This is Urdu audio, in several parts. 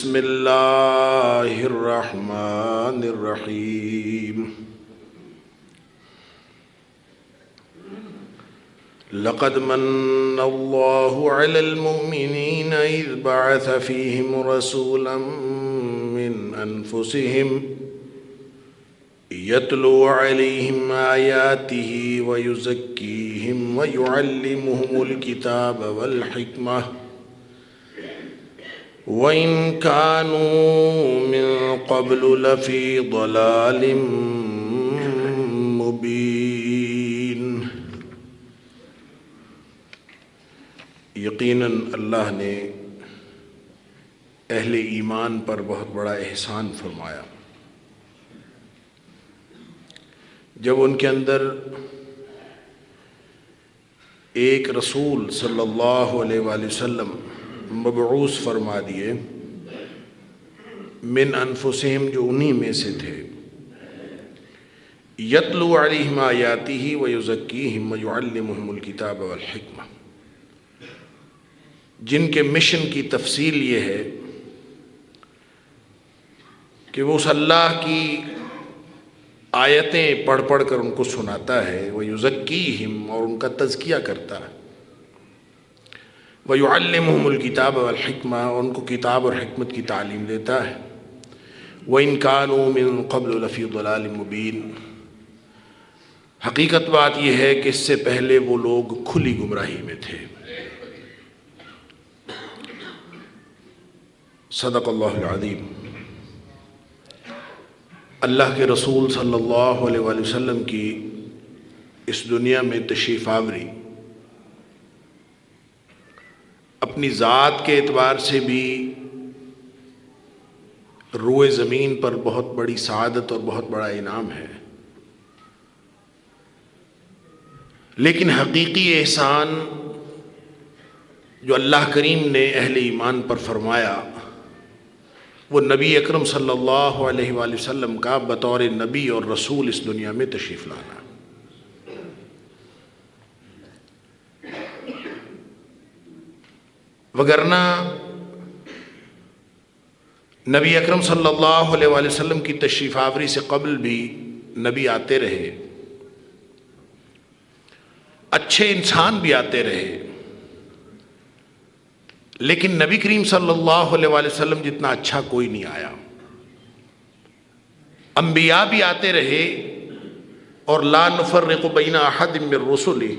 بسم اللہ الرحمن الرحیم لقد من اللہ علی المؤمنین اذ بعث فیہم رسولا من انفسہم یتلو علیہم آیاتہ ویزکیہم ویعلمہم الکتاب والحکمہ وَإِن كَانُوا مِن قَبْلُ لَفِي ضَلَالٍ مُبِينٍ۔ یقیناً اللہ نے اہل ایمان پر بہت بڑا احسان فرمایا جب ان کے اندر ایک رسول صلی اللہ علیہ وآلہ وسلم مبعوث فرما دیے، من انفسہم جو انہی میں سے تھے، یتلو علیہم آیاتہ ویزکیہم ویعلمہم الکتاب والحکمہ، جن کے مشن کی تفصیل یہ ہے کہ وہ اس اللہ کی آیتیں پڑھ پڑھ کر ان کو سناتا ہے، ویزکیہم اور ان کا تزکیہ کرتا ہے، وَيُعَلِّمُهُمُ الْكِتَابَ وَالْحِكْمَةَ اور ان کو کتاب اور حکمت کی تعلیم دیتا ہے، وَإِن كَانُوا مِن قَبْلُ لَفِي ضَلَالٍ مُبِينٍ۔ حقیقت بات یہ ہے کہ اس سے پہلے وہ لوگ کھلی گمراہی میں تھے۔ صدق اللہ العظیم۔ اللہ کے رسول صلی اللہ علیہ وآلہ وسلم کی اس دنیا میں تشریف آوری اپنی ذات کے اعتبار سے بھی روئے زمین پر بہت بڑی سعادت اور بہت بڑا انعام ہے، لیکن حقیقی احسان جو اللہ کریم نے اہل ایمان پر فرمایا وہ نبی اکرم صلی اللہ علیہ وآلہ وسلم کا بطور نبی اور رسول اس دنیا میں تشریف لانا۔ وگرنہ نبی اکرم صلی اللہ علیہ وآلہ وسلم کی تشریف آوری سے قبل بھی نبی آتے رہے، اچھے انسان بھی آتے رہے، لیکن نبی کریم صلی اللہ علیہ وآلہ وسلم جتنا اچھا کوئی نہیں آیا۔ انبیاء بھی آتے رہے اور لا نفرق بین احد من رسلہ،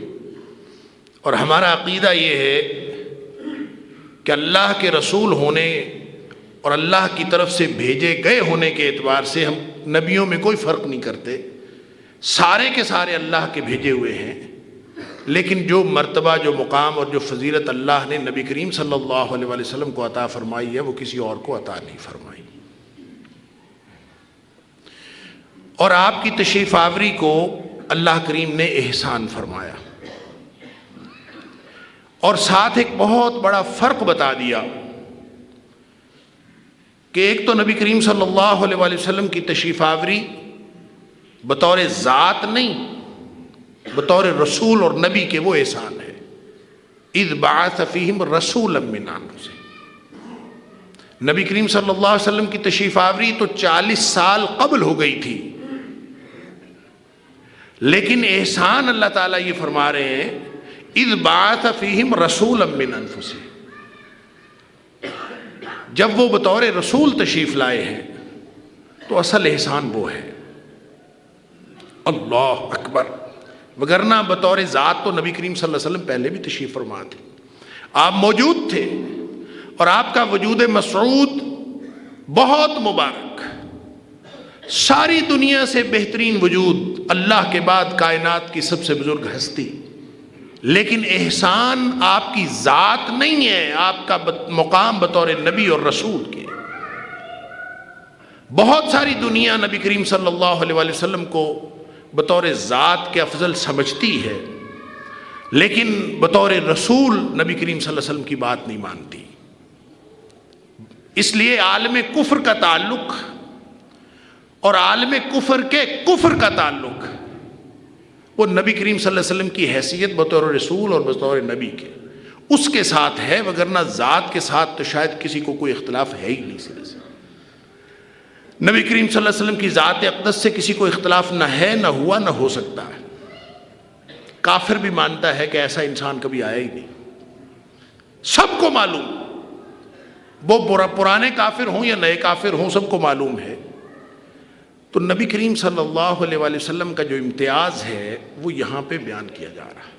اور ہمارا عقیدہ یہ ہے کہ اللہ کے رسول ہونے اور اللہ کی طرف سے بھیجے گئے ہونے کے اعتبار سے ہم نبیوں میں کوئی فرق نہیں کرتے، سارے کے سارے اللہ کے بھیجے ہوئے ہیں، لیکن جو مرتبہ، جو مقام اور جو فضیلت اللہ نے نبی کریم صلی اللہ علیہ وآلہ وسلم کو عطا فرمائی ہے وہ کسی اور کو عطا نہیں فرمائی۔ اور آپ کی تشریف آوری کو اللہ کریم نے احسان فرمایا اور ساتھ ایک بہت بڑا فرق بتا دیا کہ ایک تو نبی کریم صلی اللہ علیہ وآلہ وسلم کی تشریف آوری بطور ذات نہیں، بطور رسول اور نبی کے وہ احسان ہے۔ اذ بعث فیہم رسولا من انفسہم، نبی کریم صلی اللہ علیہ وسلم کی تشریف آوری تو 40 سال قبل ہو گئی تھی، لیکن احسان اللہ تعالیٰ یہ فرما رہے ہیں اذ بعث فیہم رسولا من انفسہم، جب وہ بطور رسول تشریف لائے ہیں تو اصل احسان وہ ہے۔ اللہ اکبر۔ وگرنہ بطور ذات تو نبی کریم صلی اللہ علیہ وسلم پہلے بھی تشریف فرما تھے، آپ موجود تھے، اور آپ کا وجود مسعود بہت مبارک، ساری دنیا سے بہترین وجود، اللہ کے بعد کائنات کی سب سے بزرگ ہستی، لیکن احسان آپ کی ذات نہیں ہے، آپ کا مقام بطور نبی اور رسول کے۔ بہت ساری دنیا نبی کریم صلی اللہ علیہ وآلہ وسلم کو بطور ذات کے افضل سمجھتی ہے، لیکن بطور رسول نبی کریم صلی اللہ علیہ وسلم کی بات نہیں مانتی۔ اس لیے عالم کفر کا تعلق اور عالم کفر کے کفر کا تعلق وہ نبی کریم صلی اللہ علیہ وسلم کی حیثیت بطور رسول اور بطور نبی کے، اس کے ساتھ ہے، وگرنہ ذات کے ساتھ تو شاید کسی کو کوئی اختلاف ہے ہی نہیں سرے سے۔ نبی کریم صلی اللہ علیہ وسلم کی ذات اقدس سے کسی کو اختلاف نہ ہے، نہ ہوا، نہ ہو سکتا ہے۔ کافر بھی مانتا ہے کہ ایسا انسان کبھی آیا ہی نہیں، سب کو معلوم، وہ پرانے کافر ہوں یا نئے کافر ہوں، سب کو معلوم ہے۔ تو نبی کریم صلی اللہ علیہ وآلہ وسلم کا جو امتیاز ہے وہ یہاں پہ بیان کیا جا رہا ہے۔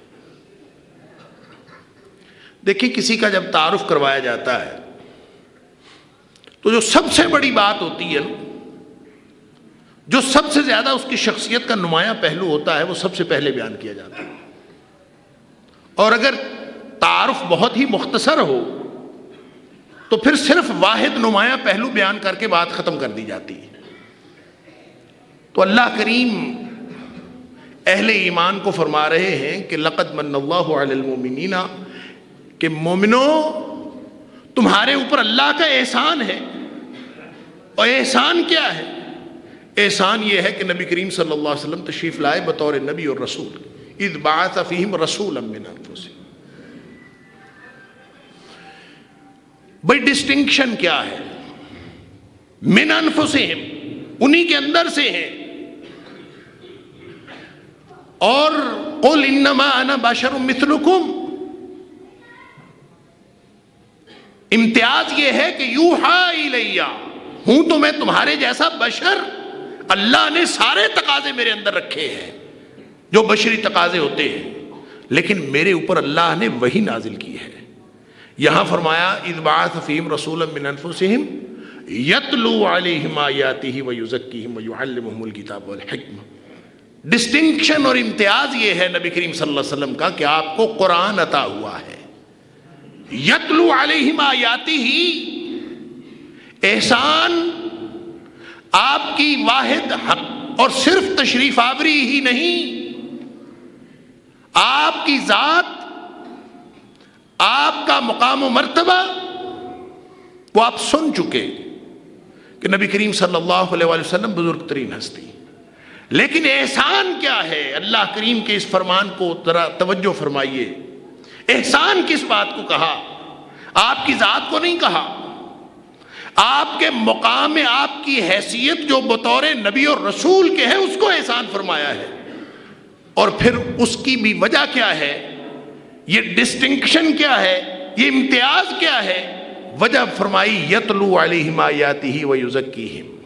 دیکھیں، کسی کا جب تعارف کروایا جاتا ہے تو جو سب سے بڑی بات ہوتی ہے، جو سب سے زیادہ اس کی شخصیت کا نمایاں پہلو ہوتا ہے، وہ سب سے پہلے بیان کیا جاتا ہے۔ اور اگر تعارف بہت ہی مختصر ہو تو پھر صرف واحد نمایاں پہلو بیان کر کے بات ختم کر دی جاتی ہے۔ تو اللہ کریم اہل ایمان کو فرما رہے ہیں کہ لقد من اللہ علی المؤمنین، کہ مومنو تمہارے اوپر اللہ کا احسان ہے۔ اور احسان کیا ہے؟ احسان یہ ہے کہ نبی کریم صلی اللہ علیہ وسلم تشریف لائے بطور نبی اور رسول، اذ بعث فیہم رسولا من انفسہم۔ بھئی ڈسٹنکشن کیا ہے؟ من انفسہم، انہی کے اندر سے ہیں۔ اور قل انما انا بشر مثلکم، امتیاز یہ ہے کہ یوحی الیہ، ہوں تو میں تمہارے جیسا بشر۔ اللہ نے سارے تقاضے میرے اندر رکھے ہیں جو بشری تقاضے ہوتے ہیں، لیکن میرے اوپر اللہ نے وحی نازل کی ہے۔ یہاں فرمایا اذ بعث فیہم رسولا من انفسہم یتلو علیہم آیاتہ ویزکیہم ویعلمہم الکتاب والحکمہ۔ ڈسٹنکشن اور امتیاز یہ ہے نبی کریم صلی اللہ علیہ وسلم کا کہ آپ کو قرآن عطا ہوا ہے۔ یتلو علیہم آیاتہ، احسان آپ کی واحد حق اور صرف تشریف آوری ہی نہیں، آپ کی ذات، آپ کا مقام و مرتبہ وہ آپ سن چکے کہ نبی کریم صلی اللہ علیہ وآلہ وسلم بزرگ ترین ہستی۔ لیکن احسان کیا ہے؟ اللہ کریم کے اس فرمان کو ذرا توجہ فرمائیے۔ احسان کس بات کو کہا؟ آپ کی ذات کو نہیں کہا، آپ کے مقام، آپ کی حیثیت جو بطور نبی اور رسول کے ہے اس کو احسان فرمایا ہے۔ اور پھر اس کی بھی وجہ کیا ہے؟ یہ ڈسٹنکشن کیا ہے؟ یہ امتیاز کیا ہے؟ وجہ فرمائی یتلو علیہم آیاتہ ویزکیہم۔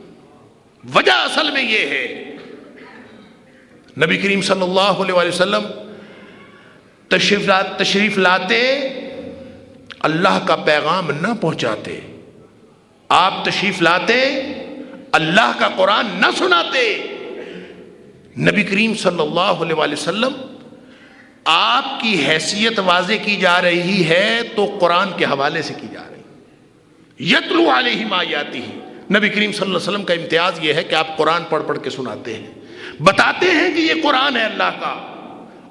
وجہ اصل میں یہ ہے، نبی کریم صلی اللہ علیہ وآلہ وسلم تشریف لاتے، اللہ کا پیغام نہ پہنچاتے۔ آپ تشریف لاتے، اللہ کا قرآن نہ سناتے۔ نبی کریم صلی اللہ علیہ وآلہ وسلم آپ کی حیثیت واضح کی جا رہی ہے تو قرآن کے حوالے سے کی جا رہی۔ یتلو علیہم آیاتہ، نبی کریم صلی اللہ علیہ وسلم کا امتیاز یہ ہے کہ آپ قرآن پڑھ پڑھ کے سناتے ہیں، بتاتے ہیں کہ یہ قرآن ہے اللہ کا۔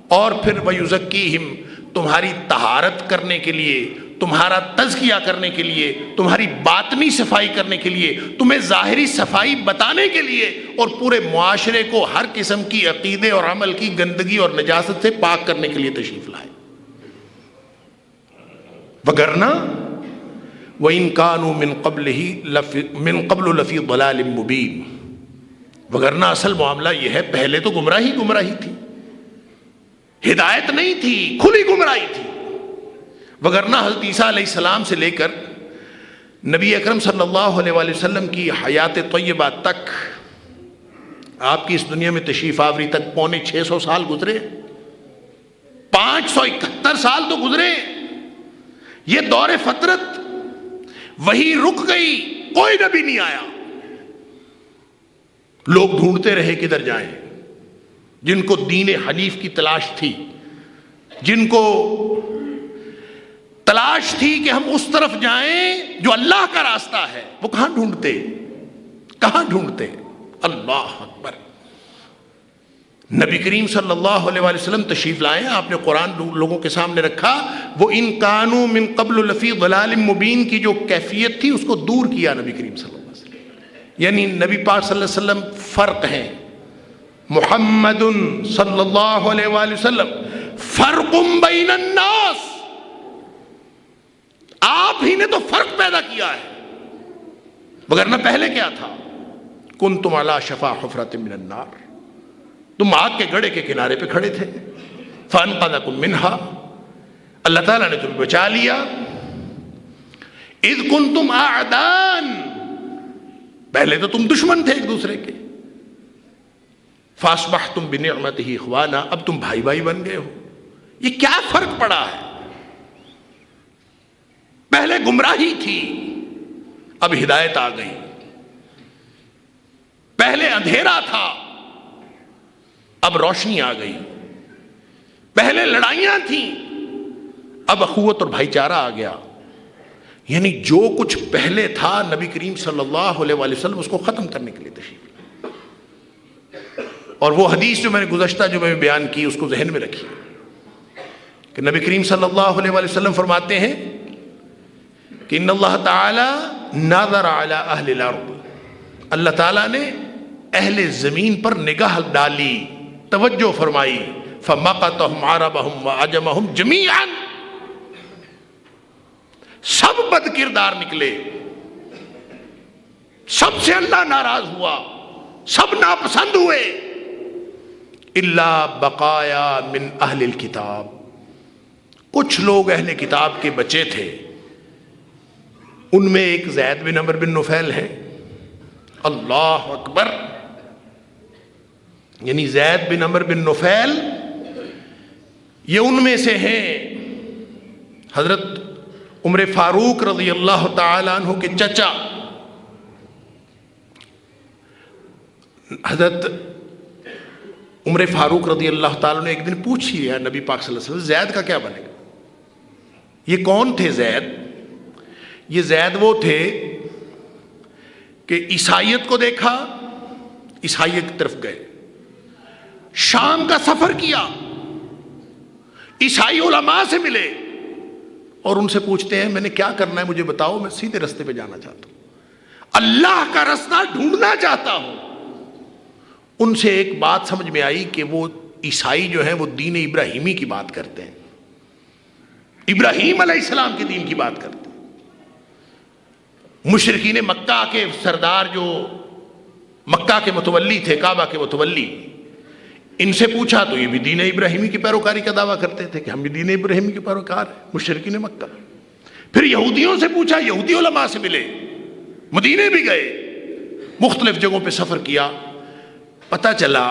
اور پھر ویزکیہم، تمہاری طہارت کرنے کے لیے، تمہارا تزکیہ کرنے کے لیے، تمہاری باطنی صفائی کرنے کے لیے، تمہیں ظاہری صفائی بتانے کے لیے، اور پورے معاشرے کو ہر قسم کی عقیدے اور عمل کی گندگی اور نجاست سے پاک کرنے کے لیے تشریف لائے۔ وگرنہ وَإِن كَانُوا مِن قَبْلُ لَفِي ضَلَالٍ مُبِينٍ، وگرنہ اصل معاملہ یہ ہے، پہلے تو گمراہی تھی، ہدایت نہیں تھی، کھلی گمراہی تھی۔ وگرنہ حضرت عیسیٰ علیہ السلام سے لے کر نبی اکرم صلی اللہ علیہ وآلہ وسلم کی حیات طیبہ تک، آپ کی اس دنیا میں تشریف آوری تک 650 سال گزرے، 571 سال تو گزرے۔ یہ دور فترت، وہی رک گئی، کوئی نبی نہیں آیا۔ لوگ ڈھونڈتے رہے کدھر جائیں، جن کو دین حنیف کی تلاش تھی، جن کو تلاش تھی کہ ہم اس طرف جائیں جو اللہ کا راستہ ہے، وہ کہاں ڈھونڈتے؟ اللہ اکبر۔ نبی کریم صلی اللہ علیہ وآلہ وسلم تشریف لائے، آپ نے قرآن لوگوں کے سامنے رکھا، وہ ان کانوا من قبل لفی ضلال مبین کی جو کیفیت تھی اس کو دور کیا نبی کریم صلی اللہ علیہ وسلم۔ یعنی نبی پاک صلی اللہ علیہ وسلم فرق ہیں، محمد صلی اللہ علیہ وآلہ وسلم فرق بین الناس، آپ ہی نے تو فرق پیدا کیا ہے، وگرنہ پہلے کیا تھا؟ کنتم علی شفا حفرۃ من النار، تم آگ کے گڑھے کے کنارے پہ کھڑے تھے، فانقذکم منہا، اللہ تعالیٰ نے تمہیں بچا لیا، اذ کنتم اعداء، پہلے تو تم دشمن تھے ایک دوسرے کے، فاصبحتم بنعمتہ اخوانا، اب تم بھائی بھائی بن گئے ہو۔ یہ کیا فرق پڑا ہے؟ پہلے گمراہی تھی، اب ہدایت آ گئی، پہلے اندھیرا تھا، اب روشنی آ گئی، پہلے لڑائیاں تھیں، اب اخوت اور بھائی چارہ آ گیا۔ یعنی جو کچھ پہلے تھا نبی کریم صلی اللہ علیہ وآلہ وسلم اس کو ختم کرنے کے لیے تشریف لائے۔ اور وہ حدیث جو میں نے گزشتہ جو میں بیان کی اس کو ذہن میں رکھیے کہ نبی کریم صلی اللہ علیہ وآلہ وسلم فرماتے ہیں کہ ان اللہ تعالی نظر علی اہل الارض، اللہ تعالیٰ نے اہل زمین پر نگاہ ڈالی، توجہ فرمائی، فمقتهم عربهم وعجمهم جميعا، سب بد کردار نکلے، سب سے اللہ ناراض ہوا، سب ناپسند ہوئے، الا بقایا من اہل الکتاب، کچھ لوگ اہل کتاب کے بچے تھے، ان میں ایک زید بن عمرو بن نفیل ہے، اللہ اکبر، یعنی زید بن عمرو بن نفیل یہ ان میں سے ہیں حضرت عمر فاروق رضی اللہ تعالی عنہ کے چچا، حضرت عمر فاروق رضی اللہ تعالیٰ نے ایک دن پوچھ لیا نبی پاک صلی اللہ علیہ وسلم زید کا کیا بنے گا؟ یہ کون تھے زید؟ یہ زید وہ تھے کہ عیسائیت کو دیکھا، عیسائیت کی طرف گئے، شام کا سفر کیا، عیسائی علماء سے ملے اور ان سے پوچھتے ہیں میں نے کیا کرنا ہے مجھے بتاؤ، میں سیدھے رستے پہ جانا چاہتا ہوں، اللہ کا راستہ ڈھونڈنا چاہتا ہوں۔ ان سے ایک بات سمجھ میں آئی کہ وہ عیسائی جو ہیں وہ دین ابراہیمی کی بات کرتے ہیں، ابراہیم علیہ السلام کے دین کی بات کرتے ہیں۔ مشرکین مکہ کے سردار جو مکہ کے متولی تھے، کعبہ کے متولی، ان سے پوچھا تو یہ بھی دین ابراہیمی کی پیروکاری کا دعویٰ کرتے تھے کہ ہم بھی دین ابراہیمی کے پیروکار ہیں، مشرکین مکہ۔ پھر یہودیوں سے پوچھا، یہودی علماء سے ملے، مدینے بھی گئے، مختلف جگہوں پہ سفر کیا، پتہ چلا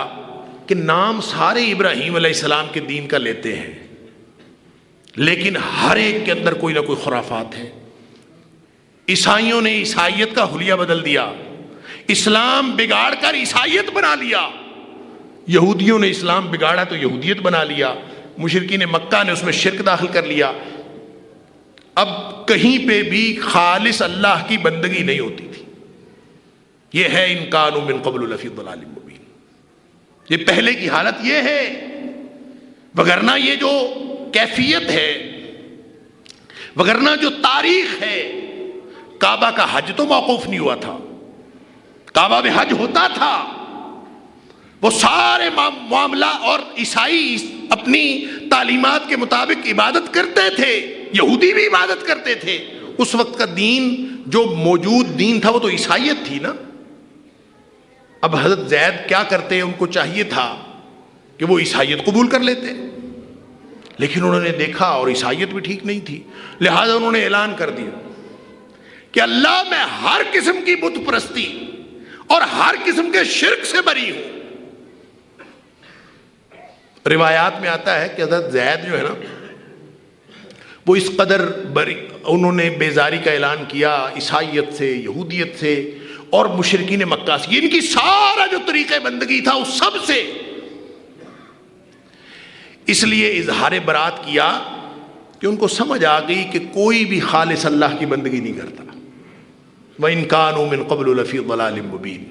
کہ نام سارے ابراہیم علیہ السلام کے دین کا لیتے ہیں، لیکن ہر ایک کے اندر کوئی نہ کوئی خرافات ہیں۔ عیسائیوں نے عیسائیت کا حلیہ بدل دیا، اسلام بگاڑ کر عیسائیت بنا لیا، یہودیوں نے اسلام بگاڑا تو یہودیت بنا لیا، مشرکین مکہ نے اس میں شرک داخل کر لیا۔ اب کہیں پہ بھی خالص اللہ کی بندگی نہیں ہوتی تھی۔ یہ ہے ان کانوا من قبل لفی ضلال مبین، یہ پہلے کی حالت یہ ہے، وگرنہ یہ جو کیفیت ہے، وگرنہ جو تاریخ ہے، کعبہ کا حج تو موقوف نہیں ہوا تھا، کعبہ میں حج ہوتا تھا، وہ سارے معاملہ، اور عیسائی اپنی تعلیمات کے مطابق عبادت کرتے تھے، یہودی بھی عبادت کرتے تھے۔ اس وقت کا دین جو موجود دین تھا وہ تو عیسائیت تھی نا۔ اب حضرت زید کیا کرتے، ان کو چاہیے تھا کہ وہ عیسائیت قبول کر لیتے، لیکن انہوں نے دیکھا اور عیسائیت بھی ٹھیک نہیں تھی، لہذا انہوں نے اعلان کر دیا کہ اللہ میں ہر قسم کی بت پرستی اور ہر قسم کے شرک سے بری ہوں۔ روایات میں آتا ہے کہ حضرت زید جو ہے نا وہ اس قدر انہوں نے بیزاری کا اعلان کیا عیسائیت سے، یہودیت سے اور مشرکین مکہ سے، ان کی سارا جو طریقہ بندگی تھا اس سب سے، اس لیے اظہار برات کیا کہ ان کو سمجھ آ گئی کہ کوئی بھی خالص اللہ کی بندگی نہیں کرتا۔ وَإِن كَانُوا مِن قَبْلُ لَفِي ضَلَالٍ مُبِينٍ،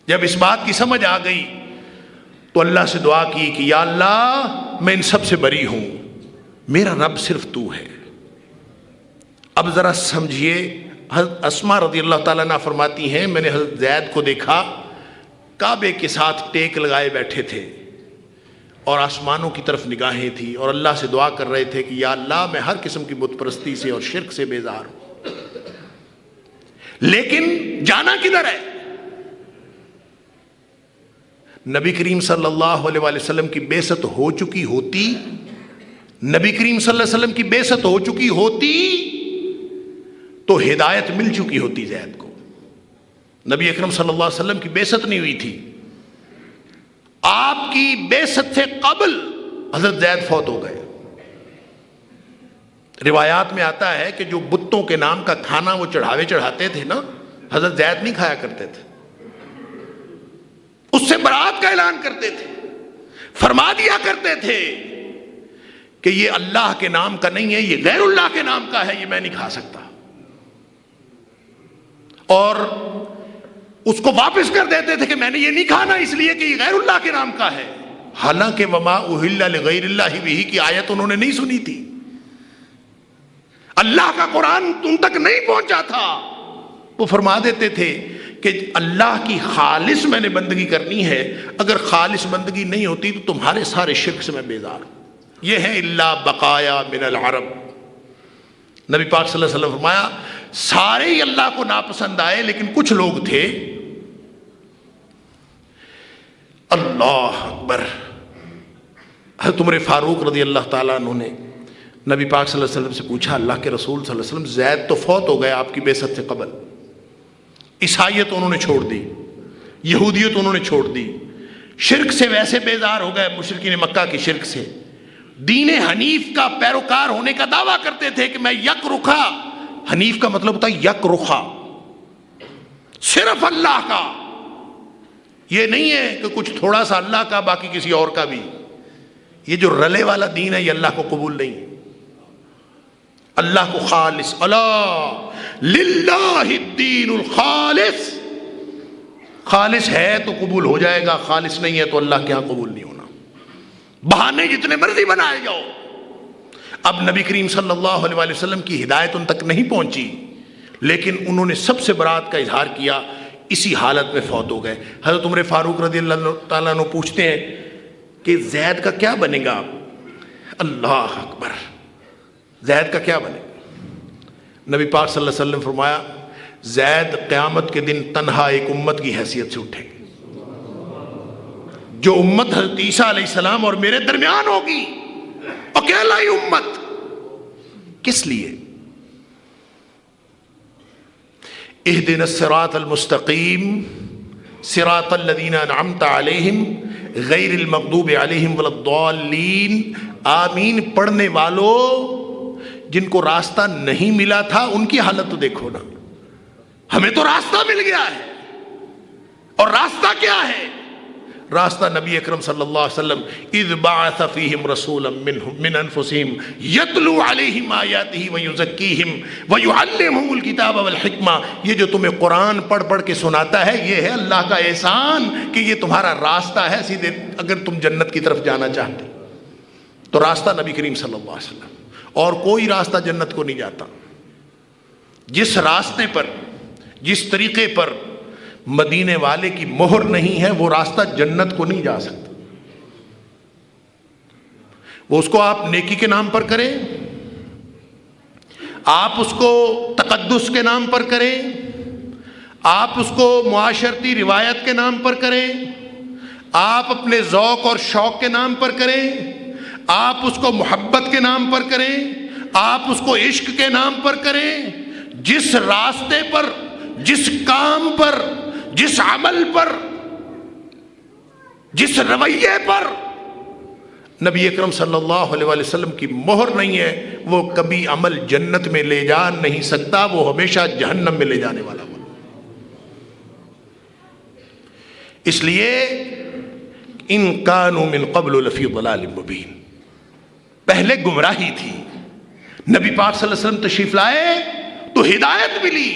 جب اس بات کی سمجھ آ گئی تو اللہ سے دعا کی کہ یا اللہ میں ان سب سے بری ہوں، میرا رب صرف تو ہے۔ اب ذرا سمجھیے، حضرت اسماء رضی اللہ تعالیٰ عنہ فرماتی ہیں میں نے حضرت زید کو دیکھا کعبے کے ساتھ ٹیک لگائے بیٹھے تھے، اور آسمانوں کی طرف نگاہیں تھیں اور اللہ سے دعا کر رہے تھے کہ یا اللہ میں ہر قسم کی بت پرستی سے اور شرک سے بیزار ہوں. لیکن جانا کدھر ہے؟ نبی کریم صلی اللہ علیہ وآلہ وسلم کی بعثت ہو چکی ہوتی، نبی کریم صلی اللہ علیہ وسلم کی بعثت ہو چکی ہوتی تو ہدایت مل چکی ہوتی زید کو. نبی اکرم صلی اللہ علیہ وسلم کی بعثت نہیں ہوئی تھی. آپ کی بعثت سے قبل حضرت زید فوت ہو گئے. روایات میں آتا ہے کہ جو بتوں کے نام کا کھانا وہ چڑھاتے تھے نا، حضرت زید نہیں کھایا کرتے تھے، اس سے برات کا اعلان کرتے تھے، فرما دیا کرتے تھے کہ یہ اللہ کے نام کا نہیں ہے، یہ غیر اللہ کے نام کا ہے، یہ میں نہیں کھا سکتا، اور اس کو واپس کر دیتے تھے کہ میں نے یہ نہیں کھانا اس لیے کہ یہ غیر اللہ کے نام کا ہے. حالانکہ وما اہل لغیر اللہ بہ کی آیت انہوں نے نہیں سنی تھی، اللہ کا قرآن تم تک نہیں پہنچا تھا. وہ فرما دیتے تھے کہ اللہ کی خالص میں نے بندگی کرنی ہے، اگر خالص بندگی نہیں ہوتی تو تمہارے سارے شرک سے میں بیزار ہوں. یہ ہے الا بقایا من العرب. نبی پاک صلی اللہ علیہ وسلم فرمایا سارے ہی اللہ کو ناپسند آئے، لیکن کچھ لوگ تھے. اللہ اکبر. حضرت عمر فاروق رضی اللہ تعالیٰ عنہ نے نبی پاک صلی اللہ علیہ وسلم سے پوچھا، اللہ کے رسول صلی اللہ علیہ وسلم زید تو فوت ہو گئے آپ کی بعثت سے قبل، عیسائیت انہوں نے چھوڑ دی، یہودیت انہوں نے چھوڑ دی، شرک سے ویسے بیزار ہو گئے، مشرکین مکہ کی شرک سے، دین حنیف کا پیروکار ہونے کا دعویٰ کرتے تھے کہ میں یک رخا، حنیف کا مطلب ہوتا ہے یک رخا، صرف اللہ کا، یہ نہیں ہے کہ کچھ تھوڑا سا اللہ کا باقی کسی اور کا بھی. یہ جو رلے والا دین ہے یہ اللہ کو قبول نہیں ہے. اللہ کو خالص، اللہ للہ الدین الخالص، خالص ہے تو قبول ہو جائے گا، خالص نہیں ہے تو اللہ کے ہاں قبول نہیں ہونا. بہانے جتنے مرضی بنائے جاؤ. اب نبی کریم صلی اللہ علیہ وآلہ وسلم کی ہدایت ان تک نہیں پہنچی، لیکن انہوں نے سب سے برات کا اظہار کیا، اسی حالت میں فوت ہو گئے. حضرت عمر فاروق رضی اللہ تعالیٰ عنہ پوچھتے ہیں کہ زید کا کیا بنے گا؟ اللہ اکبر، زید کا کیا بنے گا؟ نبی پاک صلی اللہ علیہ وسلم فرمایا زید قیامت کے دن تنہا ایک امت کی حیثیت سے اٹھے گی. جو امت حضرت عیسیٰ علیہ السلام اور میرے درمیان ہوگی، اکیلا ہی امت. کس لیے؟ اہدنا الصراط المستقیم صراط الذین انعمت علیہم غیر المغضوب علیہم ولا الضالین. آمین پڑھنے والوں، جن کو راستہ نہیں ملا تھا ان کی حالت تو دیکھو نا. ہمیں تو راستہ مل گیا ہے، اور راستہ کیا ہے؟ راستہ نبی اکرم صلی اللہ علیہ وسلم اذ بعث فیہم رسولا من انفسہم یتلو علیہم آیاتہ ویزکیہم ویعلمہم الکتاب والحکمہ. یہ جو تمہیں قرآن پڑھ پڑھ کے سناتا ہے یہ ہے اللہ کا احسان کہ یہ تمہارا راستہ ہے سیدھے. اگر تم جنت کی طرف جانا چاہتے تو راستہ نبی کریم صلی اللہ علیہ وسلم، اور کوئی راستہ جنت کو نہیں جاتا. جس راستے پر، جس طریقے پر مدینے والے کی مہر نہیں ہے وہ راستہ جنت کو نہیں جا سکتا. وہ اس کو آپ نیکی کے نام پر کریں، آپ اس کو تقدس کے نام پر کریں، آپ اس کو معاشرتی روایت کے نام پر کریں، آپ اپنے ذوق اور شوق کے نام پر کریں، آپ اس کو محبت کے نام پر کریں، آپ اس کو عشق کے نام پر کریں. جس راستے پر، جس کام پر، جس عمل پر، جس رویے پر نبی اکرم صلی اللہ علیہ وآلہ وسلم کی مہر نہیں ہے وہ کبھی عمل جنت میں لے جا نہیں سکتا، وہ ہمیشہ جہنم میں لے جانے والا ہو. اس لیے ان کانوا من قبل لفی ضلال مبین، پہلے گمراہی تھی، نبی پاک صلی اللہ علیہ وسلم تشریف لائے تو ہدایت ملی.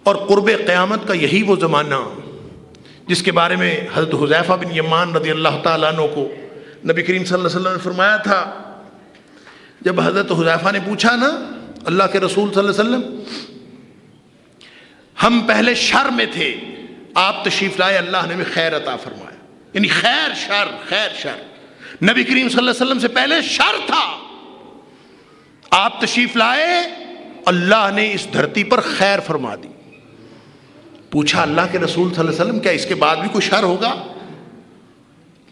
اور قرب قیامت کا یہی وہ زمانہ جس کے بارے میں حضرت حذیفہ بن یمان رضی اللہ تعالیٰ عنہ کو نبی کریم صلی اللہ علیہ وسلم نے فرمایا تھا. جب حضرت حذیفہ نے پوچھا نا اللہ کے رسول صلی اللہ علیہ وسلم ہم پہلے شر میں تھے، آپ تشریف لائے، اللہ نے ہمیں خیر عطا فرمایا. یعنی خیر شر، خیر شر. نبی کریم صلی اللہ علیہ وسلم سے پہلے شر تھا، آپ تشریف لائے، اللہ نے اس دھرتی پر خیر فرما دی۔ پوچھا اللہ کے رسول صلی اللہ علیہ وسلم کیا اس کے بعد بھی کوئی شر ہوگا؟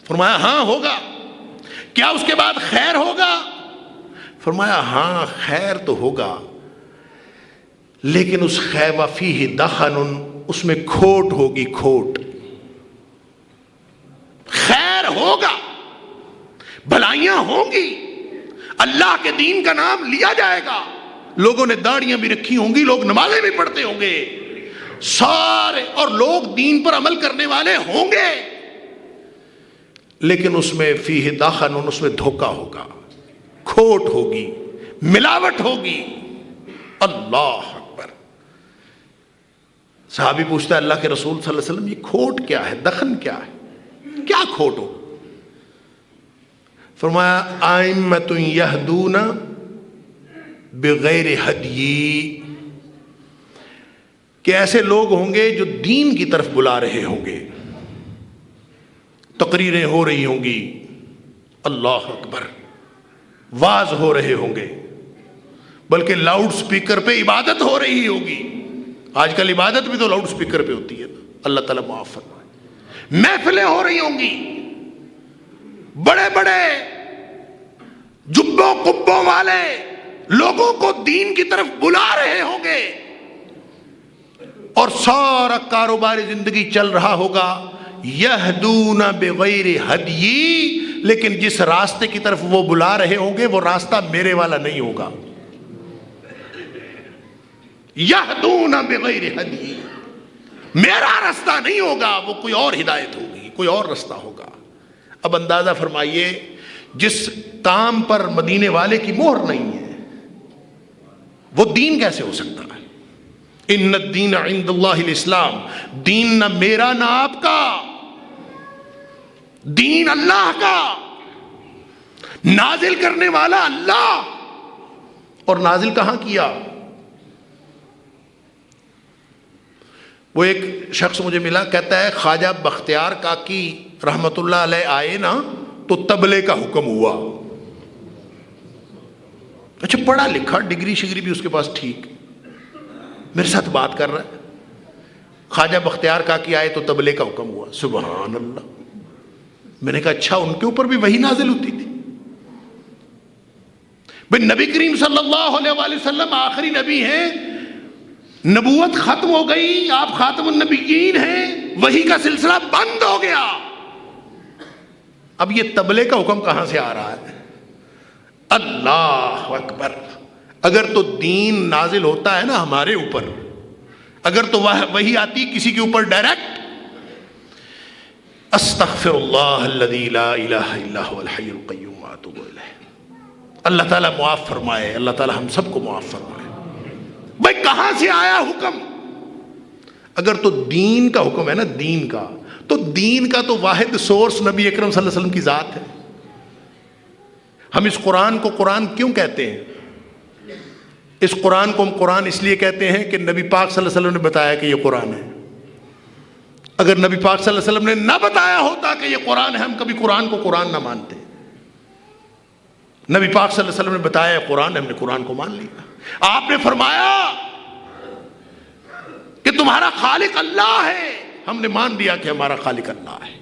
فرمایا ہاں ہوگا۔ کیا اس کے بعد خیر ہوگا؟ فرمایا ہاں خیر تو ہوگا، لیکن اس خیر فیہ دخن، اس میں کھوٹ ہوگی، کھوٹ۔ خیر ہوگا، بھلائیاں ہوں گی، اللہ کے دین کا نام لیا جائے گا، لوگوں نے داڑیاں بھی رکھی ہوں گی، لوگ نمازیں بھی پڑھتے ہوں گے سارے، اور لوگ دین پر عمل کرنے والے ہوں گے، لیکن اس میں فیہ دخن، اس میں دھوکہ ہوگا، کھوٹ ہوگی، ملاوٹ ہوگی۔ اللہ اکبر۔ صحابی پوچھتا ہے اللہ کے رسول صلی اللہ علیہ وسلم یہ کھوٹ کیا ہے، دخن کیا ہے، کیا کھوٹ ہو؟ فرمایا ائمۃ یہدون بغیر ہدی، کہ ایسے لوگ ہوں گے جو دین کی طرف بلا رہے ہوں گے، تقریریں ہو رہی ہوں گی، اللہ اکبر، واز ہو رہے ہوں گے، بلکہ لاؤڈ سپیکر پہ عبادت ہو رہی ہوگی۔ آج کل عبادت بھی تو لاؤڈ سپیکر پہ ہوتی ہے، اللہ تعالیٰ معاف فرمائے۔ محفلیں ہو رہی ہوں گی، بڑے بڑے جبوں قبوں والے لوگوں کو دین کی طرف بلا رہے ہوں گے، اور سارا کاروباری زندگی چل رہا ہوگا یہدون بغیر ہدی، لیکن جس راستے کی طرف وہ بلا رہے ہوں گے وہ راستہ میرے والا نہیں ہوگا۔ یہدون بغیر ہدی، میرا راستہ نہیں ہوگا، وہ کوئی اور ہدایت ہوگی، کوئی اور راستہ ہوگا۔ اب اندازہ فرمائیے جس کام پر مدینے والے کی مہر نہیں ہے وہ دین کیسے ہو سکتا ہے؟ ان الدین عند اللہ الاسلام، دین نہ میرا نہ آپ کا، دین اللہ کا، نازل کرنے والا اللہ، اور نازل کہاں کیا؟ وہ ایک شخص مجھے ملا، کہتا ہے خواجہ بختیار کاکی رحمت اللہ علیہ آئے نا تو تبلے کا حکم ہوا۔ اچھا پڑھا لکھا، ڈگری شگری بھی اس کے پاس ٹھیک، میرے ساتھ بات کر رہا ہے، خواجہ بختیار کاکی آئے تو تبلے کا حکم ہوا۔ سبحان اللہ۔ میں نے کہا اچھا ان کے اوپر بھی وحی نازل ہوتی تھی؟ بھئی نبی کریم صلی اللہ علیہ وآلہ وسلم آخری نبی ہیں، نبوت ختم ہو گئی، آپ خاتم النبیین ہیں، وحی کا سلسلہ بند ہو گیا، اب یہ تبلے کا حکم کہاں سے آ رہا ہے؟ اللہ اکبر۔ اگر تو دین نازل ہوتا ہے نا ہمارے اوپر، اگر تو وحی آتی کسی کے اوپر ڈائریکٹ، استغفر اللہ الذی لا الہ الا هو الحی القیوم واتوب الیہ۔ اللہ تعالیٰ معاف فرمائے، اللہ تعالیٰ ہم سب کو معاف فرمائے۔ بھائی کہاں سے آیا حکم؟ اگر تو دین کا حکم ہے نا، دین کا، تو دین کا تو واحد سورس نبی اکرم صلی اللہ علیہ وسلم کی ذات ہے۔ ہم اس قرآن کو قرآن کیوں کہتے ہیں؟ اس قرآن کو ہم قرآن اس لیے کہتے ہیں کہ نبی پاک صلی اللہ علیہ وسلم نے بتایا کہ یہ قرآن ہے۔ اگر نبی پاک صلی اللہ علیہ وسلم نے نہ بتایا ہوتا کہ یہ قرآن ہے، ہم کبھی قرآن کو قرآن نہ مانتے۔ نبی پاک صلی اللہ علیہ وسلم نے بتایا قرآن، ہم نے قرآن کو مان لیا۔ آپ نے فرمایا کہ تمہارا خالق اللہ ہے، ہم نے مان لیا کہ ہمارا خالق اللہ ہے۔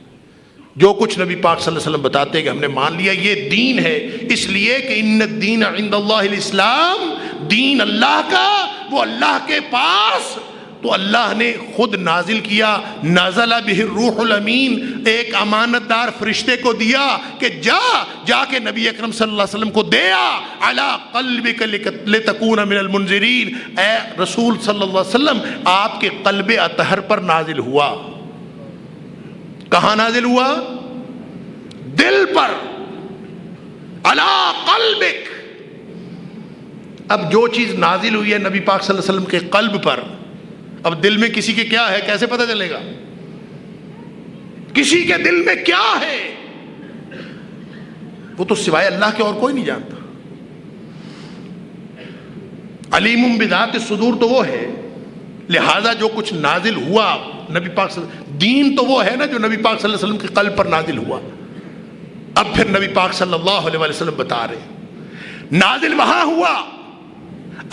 جو کچھ نبی پاک صلی اللہ علیہ وسلم بتاتے ہیں کہ ہم نے مان لیا، یہ دین ہے۔ اس لیے کہ ان الدین عند اللہ الاسلام، دین اللہ کا، وہ اللہ کے پاس تو اللہ نے خود نازل کیا۔ نازل بہ الروح الامین، ایک امانت دار فرشتے کو دیا کہ جا کے نبی اکرم صلی اللہ علیہ وسلم کو دیا، علی قلبک لتکون من المنذرین، اے رسول صلی اللہ علیہ وسلم آپ کے قلب اطہر پر نازل ہوا۔ کہاں نازل ہوا؟ دل پر، علی قلبک۔ اب جو چیز نازل ہوئی ہے نبی پاک صلی اللہ علیہ وسلم کے قلب پر، اب دل میں کسی کے کیا ہے کیسے پتہ چلے گا؟ کسی کے دل میں کیا ہے وہ تو سوائے اللہ کے اور کوئی نہیں جانتا۔ علیم بذات الصدور تو وہ ہے، لہذا جو کچھ نازل ہوا نبی پاک صلی اللہ علیہ وسلم، دین تو وہ ہے نا جو نبی پاک صلی اللہ علیہ وسلم کے قلب پر نازل ہوا۔ اب پھر نبی پاک صلی اللہ علیہ وسلم بتا رہے ہیں نازل وہاں ہوا،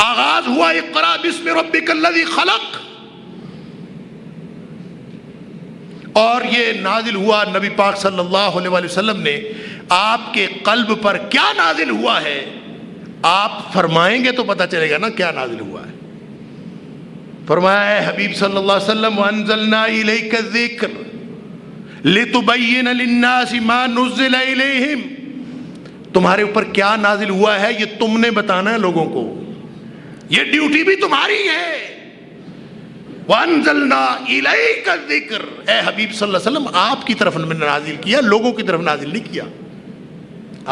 آغاز ہوا اقرا بسم ربک الذی خلق، اور یہ نازل ہوا نبی پاک صلی اللہ علیہ وسلم نے آپ کے قلب پر کیا نازل ہوا ہے آپ فرمائیں گے تو پتہ چلے گا نا کیا نازل ہوا ہے۔ فرمایا ہے حبیب صلی اللہ علیہ وسلم وَأَنزَلْنَا إِلَيْكَ الذِّكْرَ لِتُبَيِّنَ لِلنَّاسِ مَا نُزِّلَ إِلَيْهِمْ، تمہارے اوپر کیا نازل ہوا ہے یہ تم نے بتانا ہے لوگوں کو، یہ ڈیوٹی بھی تمہاری ہے۔ وَأَنزَلْنَا إِلَيْكَ الذِّكْرَ، اے حبیب صلی اللہ علیہ وسلم آپ کی طرف میں نے نازل کیا، لوگوں کی طرف نازل نہیں کیا،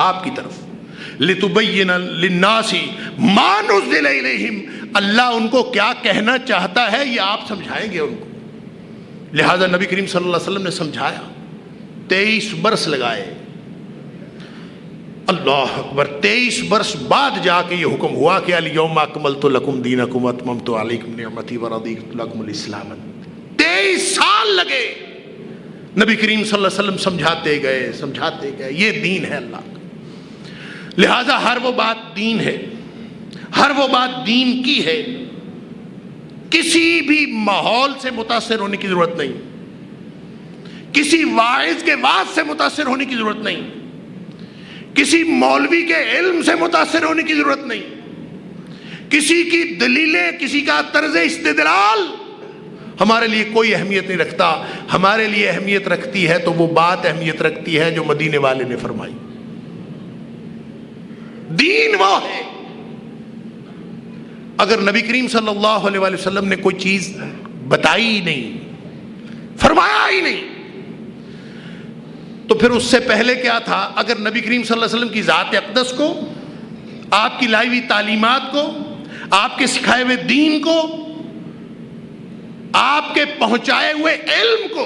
آپ کی طرف۔ لِتُبَيِّنَ لِلنَّاسِ مَا نُزِّلَ إِلَيْهِمْ، اللہ ان کو کیا کہنا چاہتا ہے یہ آپ سمجھائیں گے ان کو، لہذا نبی کریم صلی اللہ علیہ وسلم نے سمجھایا، 23 برس لگائے، اللہ اکبر، 23 برس بعد جا کے یہ حکم ہوا کہ الیوم اکملت لکم دینکم واتممت علیکم نعمتی ورضیت لکم الاسلام۔ 23 سال لگے نبی کریم صلی اللہ علیہ وسلم سمجھاتے گئے یہ دین ہے اللہ کا۔ لہذا ہر وہ بات دین ہے، ہر وہ بات دین کی ہے، کسی بھی ماحول سے متاثر ہونے کی ضرورت نہیں، کسی واعظ کے وعظ سے متاثر ہونے کی ضرورت نہیں، کسی مولوی کے علم سے متاثر ہونے کی ضرورت نہیں، کسی کی دلیلیں، کسی کا طرز استدلال ہمارے لیے کوئی اہمیت نہیں رکھتا۔ ہمارے لیے اہمیت رکھتی ہے تو وہ بات اہمیت رکھتی ہے جو مدینے والے نے فرمائی، دین وہ ہے۔ اگر نبی کریم صلی اللہ علیہ وسلم نے کوئی چیز بتائی ہی نہیں، فرمایا ہی نہیں، تو پھر اس سے پہلے کیا تھا؟ اگر نبی کریم صلی اللہ علیہ وسلم کی ذات اقدس کو، آپ کی لائی ہوئی تعلیمات کو، آپ کے سکھائے ہوئے دین کو، آپ کے پہنچائے ہوئے علم کو،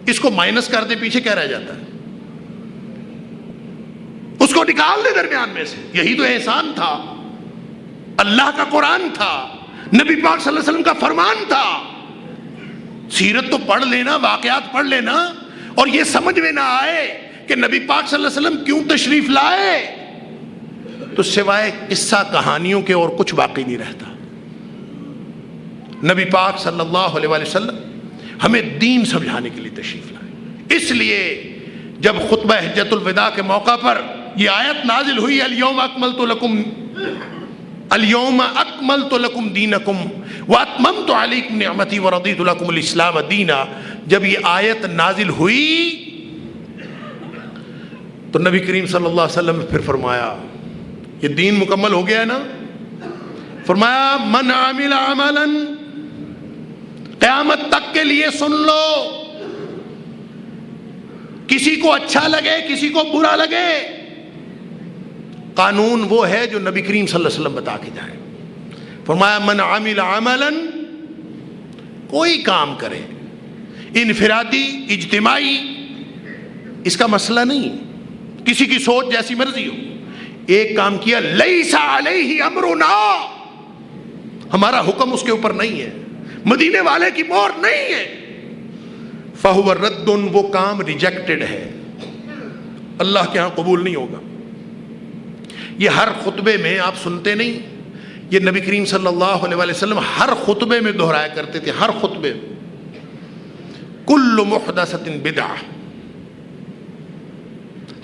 اس کو مائنس کر دے پیچھے کیا رہ جاتا ہے؟ اس کو نکال دے درمیان میں سے، یہی تو احسان تھا، اللہ کا قرآن تھا، نبی پاک صلی اللہ علیہ وسلم کا فرمان تھا۔ سیرت تو پڑھ لینا، واقعات پڑھ لینا، اور یہ سمجھ میں نہ آئے کہ نبی پاک صلی اللہ علیہ وسلم کیوں تشریف لائے تو سوائے قصہ کہانیوں کے اور کچھ باقی نہیں رہتا۔ نبی پاک صلی اللہ علیہ وسلم ہمیں دین سمجھانے کے لیے تشریف لائے۔ اس لیے جب خطبہ حجۃ الوداع کے موقع پر یہ آیت نازل ہوئی الیوم اکملت لکم دینکم واتممت علیکم نعمتی ورضیت لکم الاسلام دینا، جب یہ آیت نازل ہوئی تو نبی کریم صلی اللہ علیہ وسلم نے پھر فرمایا یہ دین مکمل ہو گیا ہے نا، فرمایا من عمل عملا، قیامت تک کے لیے سن لو، کسی کو اچھا لگے کسی کو برا لگے، قانون وہ ہے جو نبی کریم صلی اللہ علیہ وسلم بتا کے جائے۔ فرمایا من عمل عملا، کوئی کام کرے، انفرادی اجتماعی اس کا مسئلہ نہیں، کسی کی سوچ جیسی مرضی ہو، ایک کام کیا لیس علیہ امرنا، ہمارا حکم اس کے اوپر نہیں ہے، مدینے والے کی مہر نہیں ہے، فہو رد، وہ کام ریجیکٹڈ ہے، اللہ کے ہاں قبول نہیں ہوگا۔ یہ ہر خطبے میں آپ سنتے نہیں، یہ نبی کریم صلی اللہ علیہ وسلم ہر خطبے میں دہرایا کرتے تھے، ہر خطبے میں، کل محدثۃ بدعہ،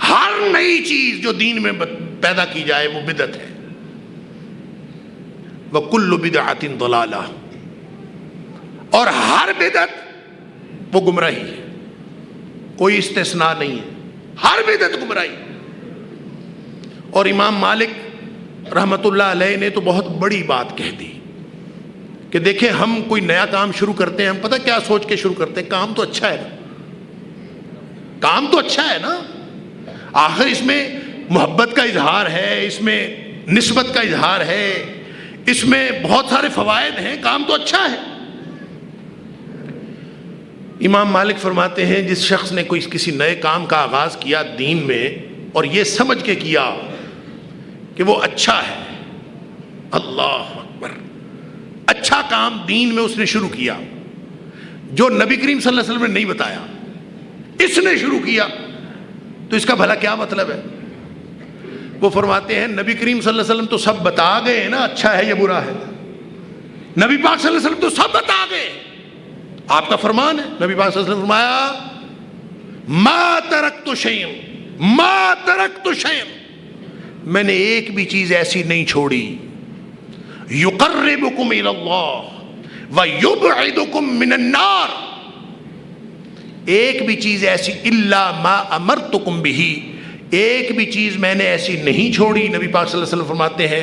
ہر نئی چیز جو دین میں پیدا کی جائے وہ بدعت ہے، وکل بدعۃ ضلالہ، اور ہر بدعت وہ گمراہی ہے، کوئی استثناء نہیں ہے، ہر بدعت گمراہی۔ اور امام مالک رحمت اللہ علیہ نے تو بہت بڑی بات کہہ دی کہ دیکھیں ہم کوئی نیا کام شروع کرتے ہیں، ہم پتہ کیا سوچ کے شروع کرتے ہیں، کام تو اچھا ہے نا، کام تو اچھا ہے نا، آخر اس میں محبت کا اظہار ہے، اس میں نسبت کا اظہار ہے، اس میں بہت سارے فوائد ہیں، کام تو اچھا ہے۔ امام مالک فرماتے ہیں جس شخص نے کوئی کسی نئے کام کا آغاز کیا دین میں اور یہ سمجھ کے کیا کہ وہ اچھا ہے، اللہ اکبر، اچھا کام دین میں اس نے شروع کیا جو نبی کریم صلی اللہ علیہ وسلم نے نہیں بتایا، اس نے شروع کیا، تو اس کا بھلا کیا مطلب ہے؟ وہ فرماتے ہیں نبی کریم صلی اللہ علیہ وسلم تو سب بتا گئے ہیں نا اچھا ہے یا برا ہے. نبی پاک صلی اللہ علیہ وسلم تو سب بتا گئے. آپ کا فرمان ہے, نبی پاک صلی اللہ علیہ وسلم فرمایا ما ترکت شیئا ما ترکت شیئا, میں نے ایک بھی چیز ایسی نہیں چھوڑی یقربکم الی اللہ ویبعدکم من النار, ایک بھی چیز ایسی الا ما امرتکم بہ, ایک بھی چیز میں نے ایسی نہیں چھوڑی. نبی پاک صلی اللہ علیہ وسلم فرماتے ہیں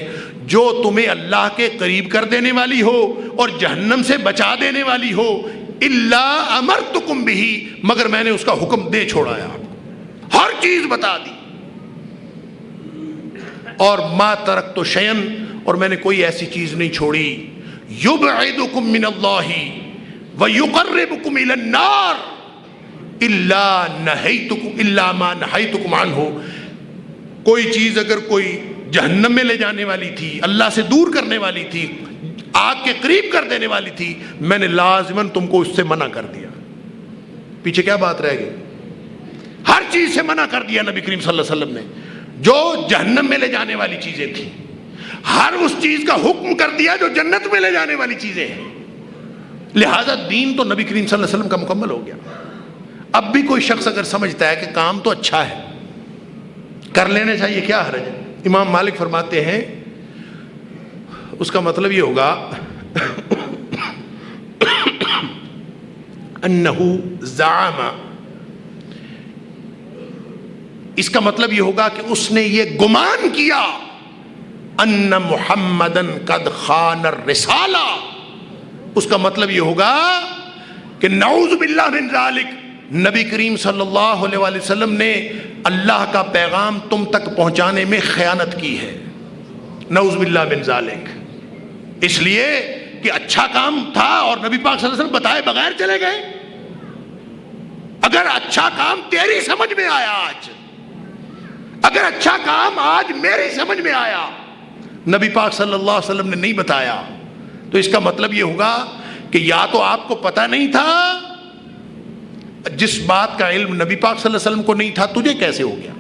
جو تمہیں اللہ کے قریب کر دینے والی ہو اور جہنم سے بچا دینے والی ہو, الا امرتکم بہ, مگر میں نے اس کا حکم دے چھوڑا ہے, آپ کو ہر چیز بتا دی. اور ما ترکت شیئا, اور میں نے کوئی ایسی چیز نہیں چھوڑی یبعدکم من اللہ ویقربکم الی النار الا ما نہیتکم عنہ, کوئی چیز اگر کوئی جہنم میں لے جانے والی تھی, اللہ سے دور کرنے والی تھی, آگ کے قریب کر دینے والی تھی, میں نے لازماً تم کو اس سے منع کر دیا. پیچھے کیا بات رہ گئی؟ ہر چیز سے منع کر دیا نبی کریم صلی اللہ علیہ وسلم نے. جو جہنم میں لے جانے والی چیزیں تھیں, ہر اس چیز کا حکم کر دیا جو جنت میں لے جانے والی چیزیں ہیں. لہذا دین تو نبی کریم صلی اللہ علیہ وسلم کا مکمل ہو گیا. اب بھی کوئی شخص اگر سمجھتا ہے کہ کام تو اچھا ہے, کر لینا چاہیے, کیا حرج ہے؟ امام مالک فرماتے ہیں اس کا مطلب یہ ہوگا انہو زعم, اس کا مطلب یہ ہوگا کہ اس نے یہ گمان کیا ان محمدن قد خان الرسالہ, اس کا مطلب یہ ہوگا کہ نعوذ باللہ من ذالک, نبی کریم صلی اللہ علیہ وآلہ وسلم نے اللہ کا پیغام تم تک پہنچانے میں خیانت کی ہے. نعوذ باللہ من ذالک, اس لیے کہ اچھا کام تھا اور نبی پاک صلی اللہ علیہ وسلم بتائے بغیر چلے گئے. اگر اچھا کام تیری سمجھ میں آیا آج, اگر اچھا کام آج میری سمجھ میں آیا, نبی پاک صلی اللہ علیہ وسلم نے نہیں بتایا, تو اس کا مطلب یہ ہوگا کہ یا تو آپ کو پتہ نہیں تھا, جس بات کا علم نبی پاک صلی اللہ علیہ وسلم کو نہیں تھا تجھے کیسے ہو گیا؟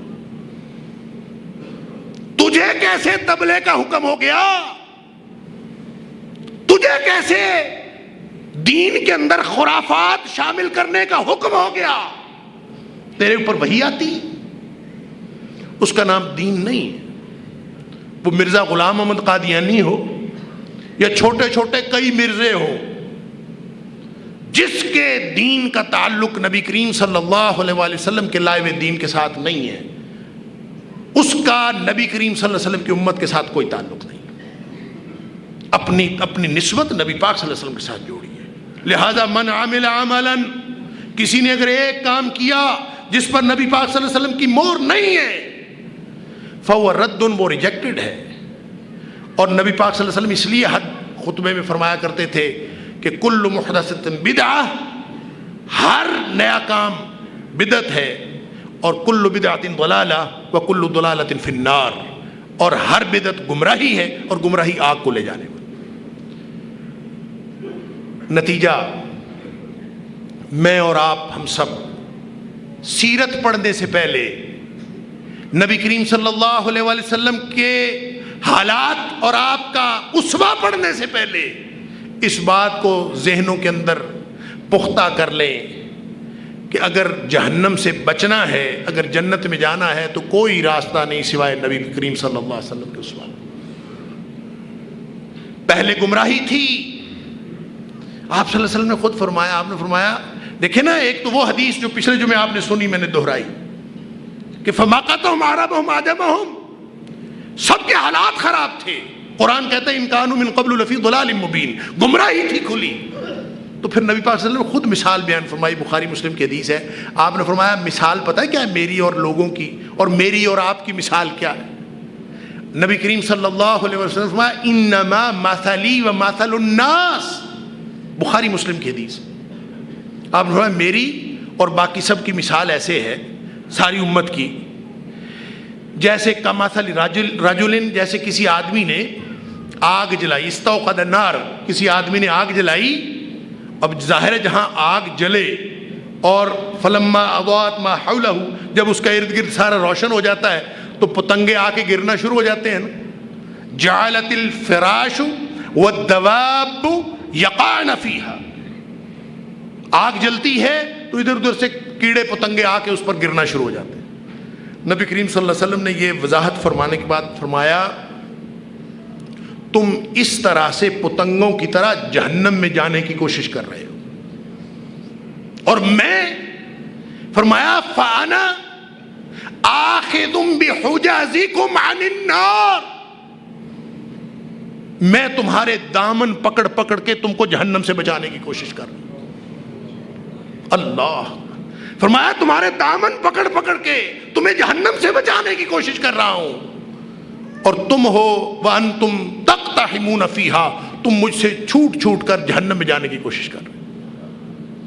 تجھے کیسے تبلیغ کا حکم ہو گیا؟ تجھے کیسے دین کے اندر خرافات شامل کرنے کا حکم ہو گیا؟ تیرے اوپر وحی آتی, اس کا نام دین نہیں ہے. وہ مرزا غلام محمد قادیانی ہو یا چھوٹے چھوٹے کئی مرزے ہو, جس کے دین کا تعلق نبی کریم صلی اللہ علیہ وآلہ وسلم کے لائے ہوئے دین کے ساتھ نہیں ہے, اس کا نبی کریم صلی اللہ علیہ وسلم کی امت کے ساتھ کوئی تعلق نہیں. اپنی نسبت نبی پاک صلی اللہ علیہ وسلم کے ساتھ جوڑی ہے. لہذا من عامل عملا, کسی نے اگر ایک کام کیا جس پر نبی پاک صلی اللہ علیہ وسلم کی مہر نہیں ہے, فهو رد, وہ ریجیکٹڈ ہے. اور نبی پاک صلی اللہ علیہ وسلم اس لیے حد خطبے میں فرمایا کرتے تھے کہ کل محدثۃ بدعہ, ہر نیا کام بدعت ہے, اور کل بدعۃ ضلالہ وکل ضلالۃ فی النار, اور ہر بدعت گمراہی ہے اور گمراہی آگ کو لے جانے والی. نتیجہ میں اور آپ ہم سب سیرت پڑھنے سے پہلے نبی کریم صلی اللہ علیہ وآلہ وسلم کے حالات اور آپ کا اسوہ پڑھنے سے پہلے اس بات کو ذہنوں کے اندر پختہ کر لیں کہ اگر جہنم سے بچنا ہے, اگر جنت میں جانا ہے, تو کوئی راستہ نہیں سوائے نبی کریم صلی اللہ علیہ وسلم کے اسوہ. پہلے گمراہی تھی, آپ صلی اللہ علیہ وسلم نے خود فرمایا, آپ نے فرمایا, دیکھیں نا, ایک تو وہ حدیث جو پچھلے جمعے آپ نے سنی, میں نے دہرائی کہ فماقتہم عربہم عجمہم, سب کے حالات خراب تھے. قرآن کہتا ہے ان کانوا من قبل لفی ضلال مبین, گمراہی تھی کھلی. تو پھر نبی پاک صلی اللہ علیہ وسلم خود مثال بیان فرمائی, بخاری مسلم کی حدیث ہے. آپ نے فرمایا مثال پتہ ہے کیا ہے میری اور لوگوں کی, اور میری اور آپ کی مثال کیا ہے؟ نبی کریم صلی اللہ علیہ وسلم فرمایا انما مثلی و مثل الناس, بخاری مسلم کی حدیث. آپ نے فرمایا میری اور باقی سب کی مثال ایسے ہے, ساری امت کی, جیسے کمثل رجل, جیسے کسی آدمی نے آگ جلائی, استوقد النار, کسی آدمی نے آگ جلائی. اب ظاہر ہے جہاں آگ جلے اور فلما اضاءت ما حولہ، جب اس کا ارد گرد سارا روشن ہو جاتا ہے تو پتنگے آ کے گرنا شروع ہو جاتے ہیں نا. جعلت الفراش والدواب یقعن فیہا، آگ جلتی ہے تو ادھر ادھر سے کیڑے پتنگے آ کے اس پر گرنا شروع ہو جاتے ہیں. نبی کریم صلی اللہ علیہ وسلم نے یہ وضاحت فرمانے کے بعد فرمایا تم اس طرح سے پتنگوں کی طرح جہنم میں جانے کی کوشش کر رہے ہو، اور میں فرمایا فانا آخذ بحجازکم عن النار، میں تمہارے دامن پکڑ پکڑ کے تم کو جہنم سے بچانے کی کوشش کر رہا ہوں. اللہ فرمایا تمہارے دامن پکڑ پکڑ کے تمہیں جہنم سے بچانے کی کوشش کر رہا ہوں، اور تم ہو وانتم تقتحمون فیہا، تم مجھ سے چھوٹ چھوٹ کر جہنم میں جانے کی کوشش کر رہے ہو.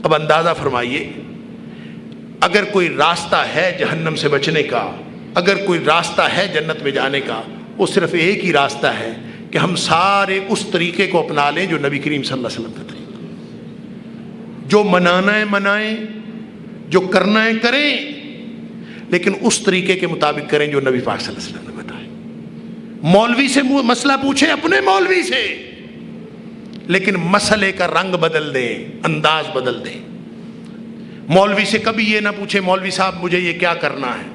اب اندازہ فرمائیے، اگر کوئی راستہ ہے جہنم سے بچنے کا، اگر کوئی راستہ ہے جنت میں جانے کا، وہ صرف ایک ہی راستہ ہے کہ ہم سارے اس طریقے کو اپنا لیں جو نبی کریم صلی اللہ علیہ وسلم کا طریقہ. جو منانا ہے منائیں، جو کرنا ہے کریں، لیکن اس طریقے کے مطابق کریں جو نبی پاک صلی اللہ علیہ وسلم نے بتائے. مولوی سے مسئلہ پوچھیں، اپنے مولوی سے، لیکن مسئلے کا رنگ بدل دیں، انداز بدل دیں. مولوی سے کبھی یہ نہ پوچھیں مولوی صاحب مجھے یہ کیا کرنا ہے،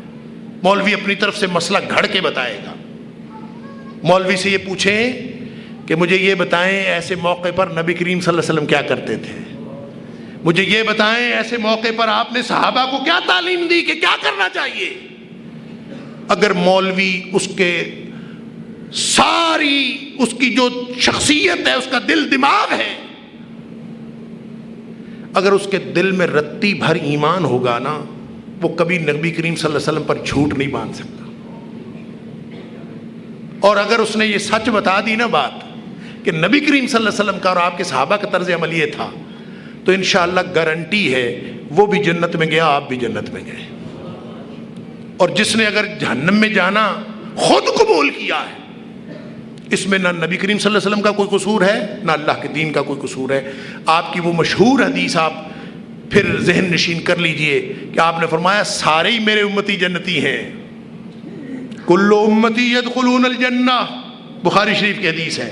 مولوی اپنی طرف سے مسئلہ گھڑ کے بتائے گا. مولوی سے یہ پوچھیں کہ مجھے یہ بتائیں ایسے موقع پر نبی کریم صلی اللہ علیہ وسلم کیا کرتے تھے، مجھے یہ بتائیں ایسے موقع پر آپ نے صحابہ کو کیا تعلیم دی کہ کیا کرنا چاہیے. اگر مولوی اس کے ساری اس کی جو شخصیت ہے، اس کا دل دماغ ہے، اگر اس کے دل میں رتی بھر ایمان ہوگا نا، وہ کبھی نبی کریم صلی اللہ علیہ وسلم پر جھوٹ نہیں باندھ سکتا. اور اگر اس نے یہ سچ بتا دی نا بات کہ نبی کریم صلی اللہ علیہ وسلم کا اور آپ کے صحابہ کا طرز عمل یہ تھا، تو انشاءاللہ گارنٹی ہے وہ بھی جنت میں گیا، آپ بھی جنت میں گئے. اور جس نے اگر جہنم میں جانا خود قبول کیا ہے، اس میں نہ نبی کریم صلی اللہ علیہ وسلم کا کوئی قصور ہے، نہ اللہ کے دین کا کوئی قصور ہے. آپ کی وہ مشہور حدیث آپ پھر ذہن نشین کر لیجئے کہ آپ نے فرمایا سارے ہی میرے امتی جنتی ہیں، کل امتی یدخلون الجنہ، بخاری شریف کی حدیث ہے.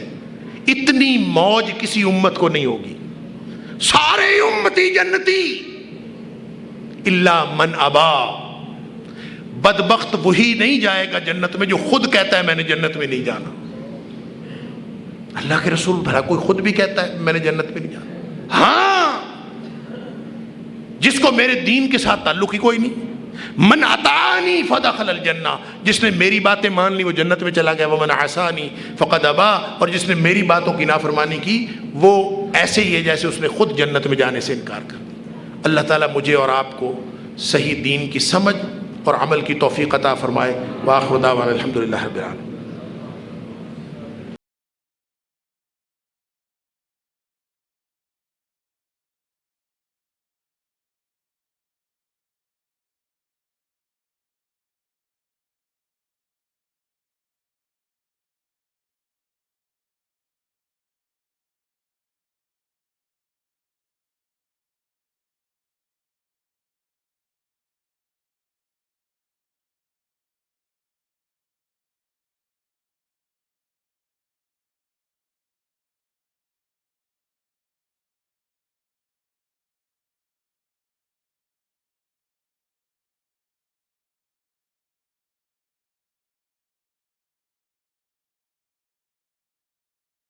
اتنی موج کسی امت کو نہیں ہوگی، سارے امتی جنتی الا من ابا، بدبخت وہی نہیں جائے گا جنت میں جو خود کہتا ہے میں نے جنت میں نہیں جانا. اللہ کے رسول بھلا کوئی خود بھی کہتا ہے میں نے جنت میں نہیں جانا؟ ہاں، جس کو میرے دین کے ساتھ تعلق ہی کوئی نہیں. من اطاعنی فدخل الجنہ، جس نے میری باتیں مان لی وہ جنت میں چلا گیا. ومن عصانی فقد ابا، اور جس نے میری باتوں کی نافرمانی کی وہ ایسے ہی ہے جیسے اس نے خود جنت میں جانے سے انکار کر دیا. اللہ تعالیٰ مجھے اور آپ کو صحیح دین کی سمجھ اور عمل کی توفیق عطا فرمائے. وآخر دعوانا الحمدللہ رب العالمین.